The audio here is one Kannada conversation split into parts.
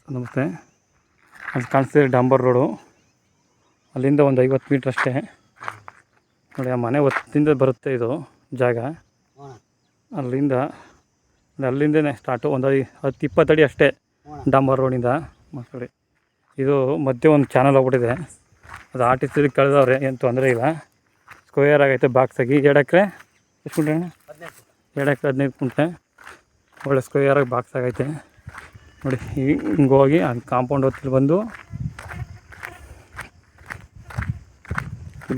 ನಮಸ್ತೆ. ಅಲ್ಲಿ ಕಾಣಿಸ್ತಿದೆ ಡಾಂಬರ್ ರೋಡು. ಅಲ್ಲಿಂದ ಒಂದು 50 ಮೀಟ್ರ್ ಅಷ್ಟೇ ನೋಡಿ. ಆ ಮನೆ ಹೊತ್ತಿಂದ ಬರುತ್ತೆ ಇದು ಜಾಗ. ಅಲ್ಲಿಂದನೇ ಸ್ಟಾರ್ಟು. ಒಂದು 10-20 ಅಡಿ ಅಷ್ಟೇ ಡಾಂಬರ್ ರೋಡಿಂದ. ಮಕ್ಕಳಿ ಇದು ಮಧ್ಯೆ ಒಂದು ಚಾನಲ್ ಹೋಗ್ಬಿಟ್ಟಿದೆ. ಅದು ಆರ್ಟಿಸಿ ಕಳೆದವ್ರೆ, ಏನು ತೊಂದರೆ ಇಲ್ಲ. ಸ್ಕ್ವೇರ್ ಆಗೈತೆ ಬಾಕ್ಸಾಗಿ. 2 ಎಕರೆ ಎಷ್ಟು ಗುಂಟೆ ಅಣ್ಣ? 2 ಎಕರೆ 15 ಗುಂಟೆ. ಒಳ್ಳೆ ಸ್ಕ್ವೇರಾಗಿ ಬಾಕ್ಸ್ ಆಗೈತೆ ನೋಡಿ. ಹಿಂಗೆ ಹೋಗಿ ಅದು ಕಾಂಪೌಂಡ್ ಹೊತ್ತಲ್ಲಿ ಬಂದು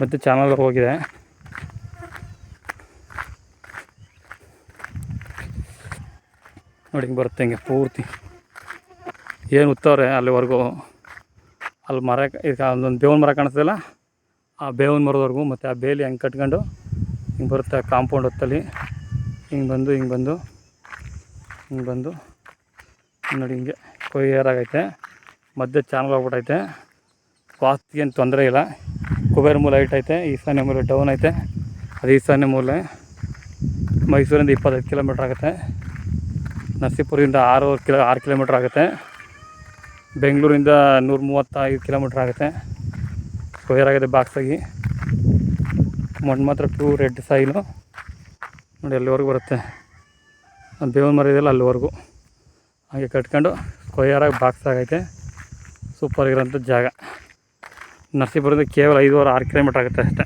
ಮತ್ತು ಚಾನಲ್ ಹೋಗಿದೆ. ನೋಡಿ ಹಿಂಗೆ ಬರುತ್ತೆ. ಹಿಂಗೆ ಪೂರ್ತಿ ಏನು ಉತ್ತವ್ರೆ ಅಲ್ಲಿವರೆಗೂ. ಅಲ್ಲಿ ಮರ, ಈಗ ಅಲ್ಲೊಂದು ಬೇವಿನ ಮರ ಕಾಣಿಸ್ತದಲ್ಲ, ಆ ಬೇವಿನ ಮರದವರೆಗೂ. ಮತ್ತು ಆ ಬೇಲಿ ಹಂಗೆ ಕಟ್ಕೊಂಡು ಹಿಂಗೆ ಬರುತ್ತೆ ಕಾಂಪೌಂಡ್ ಹೊತ್ತಲ್ಲಿ. ಹಿಂಗೆ ಬಂದು ನೋಡಿ ಹಿಂಗೆ ಕೊಯ್ಯರಾಗೈತೆ. ಮಧ್ಯೆ ಚಾನಲ್ ಹೋಗ್ಬಿಟ್ಟೈತೆ. ವಾಸ್ತಿಗೆ ಏನು ತೊಂದರೆ ಇಲ್ಲ. ಕುಬೇರ ಮೂಲೆ ಹೈಟ್ ಐತೆ, ಈಶಾನ್ಯ ಮೂಲೆ ಡೌನ್ ಐತೆ. ಅದು ಈಶಾನ್ಯ ಮೂಲೆ. ಮೈಸೂರಿಂದ 25 ಕಿಲೋಮೀಟ್ರ್ ಆಗುತ್ತೆ. ನರಸೀಪುರದಿಂದ 6 ಕಿಲೋಮೀಟ್ರ್ ಆಗುತ್ತೆ. ಬೆಂಗಳೂರಿಂದ 135 ಕಿಲೋಮೀಟ್ರ್ ಆಗುತ್ತೆ. ಸ್ಕ್ವೇರ್ ಆಗಿದೆ ಬಾಕ್ಸಾಗಿ. ಮಣ್ಣು ಮಾತ್ರ ಪ್ಯೂರ್ ರೆಡ್ ಸಾಯಿಲು ನೋಡಿ. ಅಲ್ಲಿವರೆಗೂ ಬರುತ್ತೆ. ಬೇವಿನ ಮರ ಇದೆಯಲ್ಲ ಅಲ್ಲಿವರೆಗೂ ಹಾಗೆ ಕಟ್ಕೊಂಡು ಸ್ಕ್ವೇರಾಗಿ ಬಾಕ್ಸ್ ಆಗೈತೆ. ಸೂಪರಾಗಿರೋಂಥ ಜಾಗ. ನರಸೀಪುರದಿಂದ ಕೇವಲ 5-6 ಕಿಲೋಮೀಟ್ರ್ ಆಗುತ್ತೆ ಅಷ್ಟೇ.